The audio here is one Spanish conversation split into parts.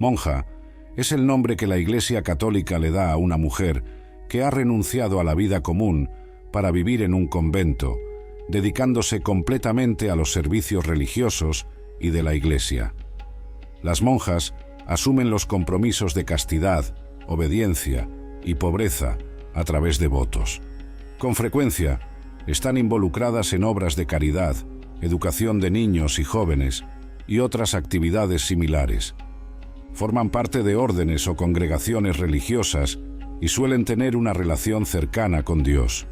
Monja es el nombre que la Iglesia Católica le da a una mujer que ha renunciado a la vida común para vivir en un convento, dedicándose completamente a los servicios religiosos y de la Iglesia. Las monjas asumen los compromisos de castidad, obediencia y pobreza a través de votos. Con frecuencia, están involucradas en obras de caridad, educación de niños y jóvenes y otras actividades similares. Forman parte de órdenes o congregaciones religiosas y suelen tener una relación cercana con Dios.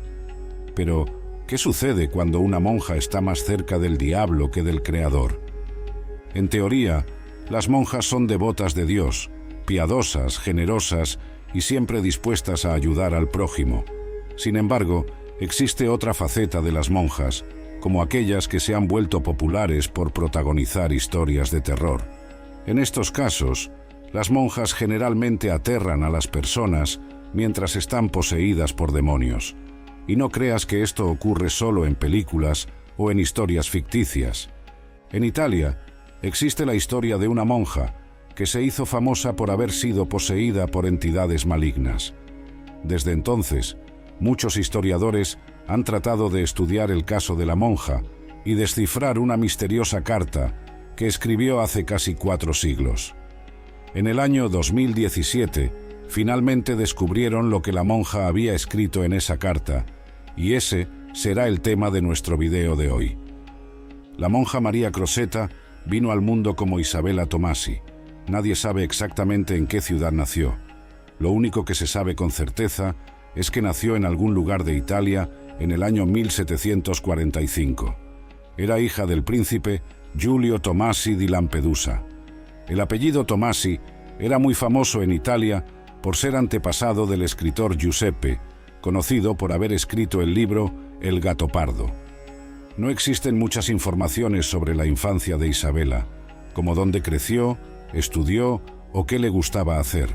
Pero, ¿qué sucede cuando una monja está más cerca del diablo que del Creador? En teoría, las monjas son devotas de Dios, piadosas, generosas y siempre dispuestas a ayudar al prójimo. Sin embargo, existe otra faceta de las monjas, como aquellas que se han vuelto populares por protagonizar historias de terror. En estos casos, las monjas generalmente aterran a las personas mientras están poseídas por demonios. Y no creas que esto ocurre solo en películas o en historias ficticias. En Italia, existe la historia de una monja que se hizo famosa por haber sido poseída por entidades malignas. Desde entonces, muchos historiadores han tratado de estudiar el caso de la monja y descifrar una misteriosa carta que escribió hace casi 4 siglos. En el año 2017, finalmente descubrieron lo que la monja había escrito en esa carta, y ese será el tema de nuestro video de hoy. La monja María Crosetta vino al mundo como Isabella Tomasi. Nadie sabe exactamente en qué ciudad nació. Lo único que se sabe con certeza es que nació en algún lugar de Italia en el año 1745. Era hija del príncipe Giulio Tomasi di Lampedusa. El apellido Tomasi era muy famoso en Italia por ser antepasado del escritor Giuseppe, conocido por haber escrito el libro El gato pardo. No existen muchas informaciones sobre la infancia de Isabella, como dónde creció, estudió o qué le gustaba hacer.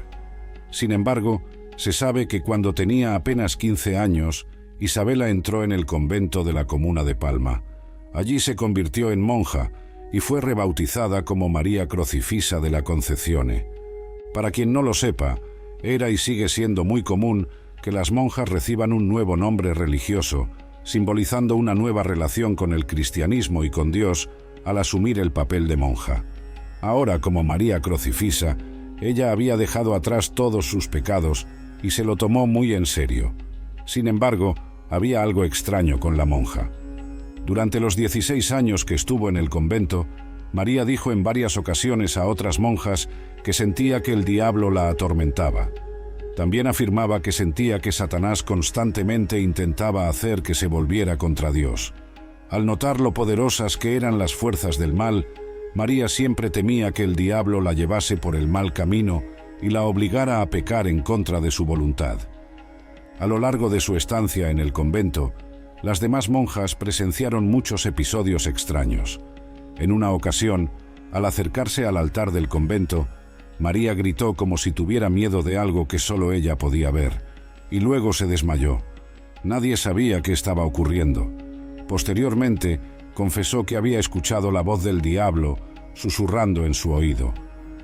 Sin embargo, se sabe que cuando tenía apenas 15 años, Isabella entró en el convento de la comuna de Palma. Allí se convirtió en monja y fue rebautizada como María Crocifisa de la Concezione. Para quien no lo sepa, era y sigue siendo muy común que las monjas reciban un nuevo nombre religioso, simbolizando una nueva relación con el cristianismo y con Dios al asumir el papel de monja. Ahora, como María Crocifisa, ella había dejado atrás todos sus pecados y se lo tomó muy en serio. Sin embargo, había algo extraño con la monja. Durante los 16 años que estuvo en el convento, María dijo en varias ocasiones a otras monjas que sentía que el diablo la atormentaba. También afirmaba que sentía que Satanás constantemente intentaba hacer que se volviera contra Dios. Al notar lo poderosas que eran las fuerzas del mal, María siempre temía que el diablo la llevase por el mal camino y la obligara a pecar en contra de su voluntad. A lo largo de su estancia en el convento, las demás monjas presenciaron muchos episodios extraños. En una ocasión, al acercarse al altar del convento, María gritó como si tuviera miedo de algo que solo ella podía ver, y luego se desmayó. Nadie sabía qué estaba ocurriendo. Posteriormente, confesó que había escuchado la voz del diablo susurrando en su oído,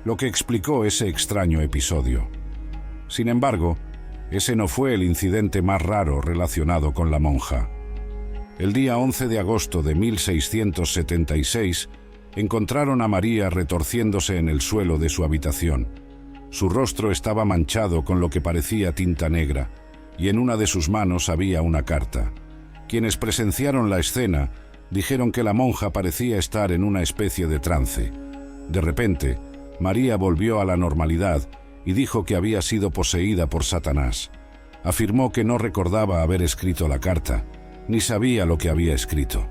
lo que explicó ese extraño episodio. Sin embargo, ese no fue el incidente más raro relacionado con la monja. El día 11 de agosto de 1676, encontraron a María retorciéndose en el suelo de su habitación. Su rostro estaba manchado con lo que parecía tinta negra, y en una de sus manos había una carta. Quienes presenciaron la escena dijeron que la monja parecía estar en una especie de trance. De repente, María volvió a la normalidad y dijo que había sido poseída por Satanás. Afirmó que no recordaba haber escrito la carta, ni sabía lo que había escrito.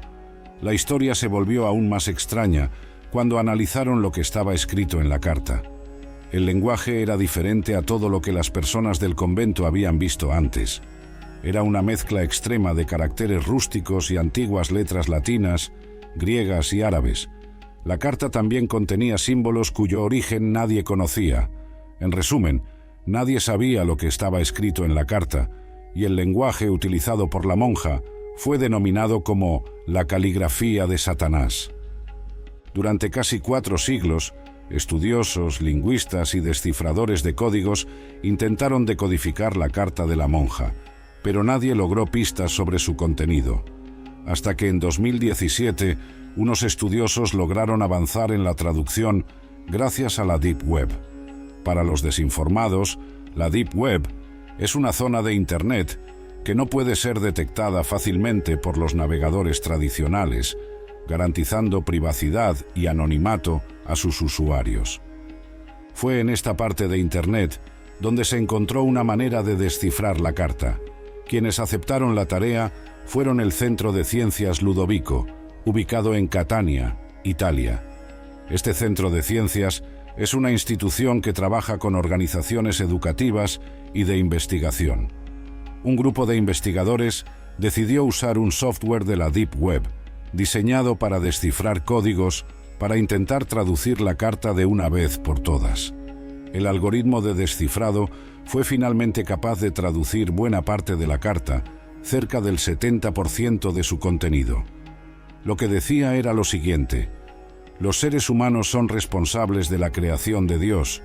La historia se volvió aún más extraña cuando analizaron lo que estaba escrito en la carta. El lenguaje era diferente a todo lo que las personas del convento habían visto antes. Era una mezcla extrema de caracteres rústicos y antiguas letras latinas, griegas y árabes. La carta también contenía símbolos cuyo origen nadie conocía. En resumen, nadie sabía lo que estaba escrito en la carta, y el lenguaje utilizado por la monja fue denominado como la caligrafía de Satanás. Durante casi 4 siglos, estudiosos, lingüistas y descifradores de códigos intentaron decodificar la carta de la monja, pero nadie logró pistas sobre su contenido. Hasta que en 2017, unos estudiosos lograron avanzar en la traducción gracias a la Deep Web. Para los desinformados, la Deep Web es una zona de Internet que no puede ser detectada fácilmente por los navegadores tradicionales, garantizando privacidad y anonimato a sus usuarios. Fue en esta parte de Internet donde se encontró una manera de descifrar la carta. Quienes aceptaron la tarea fueron el Centro de Ciencias Ludovico, ubicado en Catania, Italia. Este centro de ciencias es una institución que trabaja con organizaciones educativas y de investigación. Un grupo de investigadores decidió usar un software de la Deep Web, diseñado para descifrar códigos para intentar traducir la carta de una vez por todas. El algoritmo de descifrado fue finalmente capaz de traducir buena parte de la carta, cerca del 70% de su contenido. Lo que decía era lo siguiente: los seres humanos son responsables de la creación de Dios.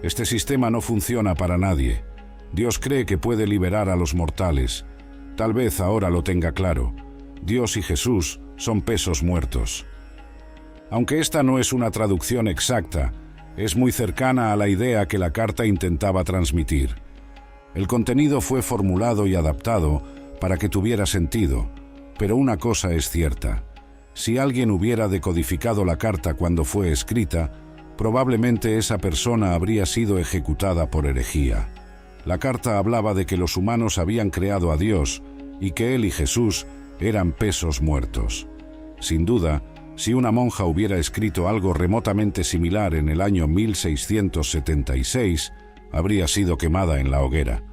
Este sistema no funciona para nadie. Dios cree que puede liberar a los mortales. Tal vez ahora lo tenga claro. Dios y Jesús son pesos muertos. Aunque esta no es una traducción exacta, es muy cercana a la idea que la carta intentaba transmitir. El contenido fue formulado y adaptado para que tuviera sentido, pero una cosa es cierta: si alguien hubiera decodificado la carta cuando fue escrita, probablemente esa persona habría sido ejecutada por herejía. La carta hablaba de que los humanos habían creado a Dios y que Él y Jesús eran pesos muertos. Sin duda, si una monja hubiera escrito algo remotamente similar en el año 1676, habría sido quemada en la hoguera.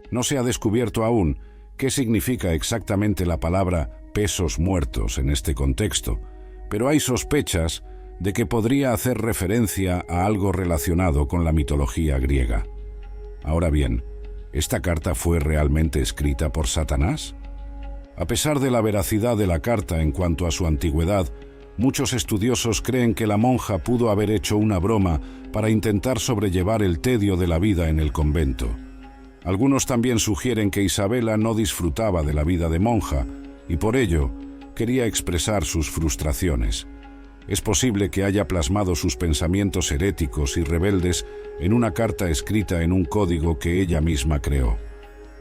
No se ha descubierto aún qué significa exactamente la palabra pesos muertos en este contexto, pero hay sospechas de que podría hacer referencia a algo relacionado con la mitología griega. Ahora bien, ¿esta carta fue realmente escrita por Satanás? A pesar de la veracidad de la carta en cuanto a su antigüedad, muchos estudiosos creen que la monja pudo haber hecho una broma para intentar sobrellevar el tedio de la vida en el convento. Algunos también sugieren que Isabela no disfrutaba de la vida de monja y por ello quería expresar sus frustraciones. Es posible que haya plasmado sus pensamientos heréticos y rebeldes en una carta escrita en un código que ella misma creó.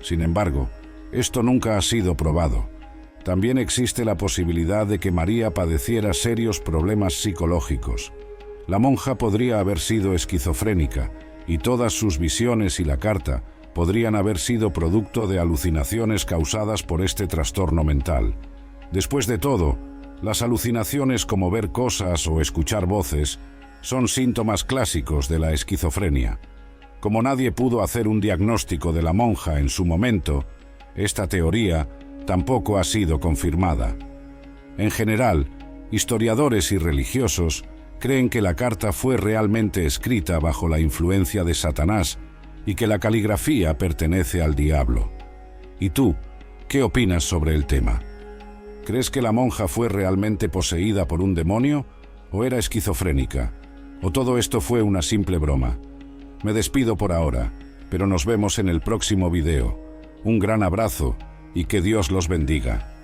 Sin embargo, esto nunca ha sido probado. También existe la posibilidad de que María padeciera serios problemas psicológicos. La monja podría haber sido esquizofrénica y todas sus visiones y la carta podrían haber sido producto de alucinaciones causadas por este trastorno mental. Después de todo, las alucinaciones como ver cosas o escuchar voces son síntomas clásicos de la esquizofrenia. Como nadie pudo hacer un diagnóstico de la monja en su momento, esta teoría tampoco ha sido confirmada. En general, historiadores y religiosos creen que la carta fue realmente escrita bajo la influencia de Satanás y que la caligrafía pertenece al diablo. ¿Y tú, qué opinas sobre el tema? ¿Crees que la monja fue realmente poseída por un demonio o era esquizofrénica? ¿O todo esto fue una simple broma? Me despido por ahora, pero nos vemos en el próximo video. Un gran abrazo y que Dios los bendiga.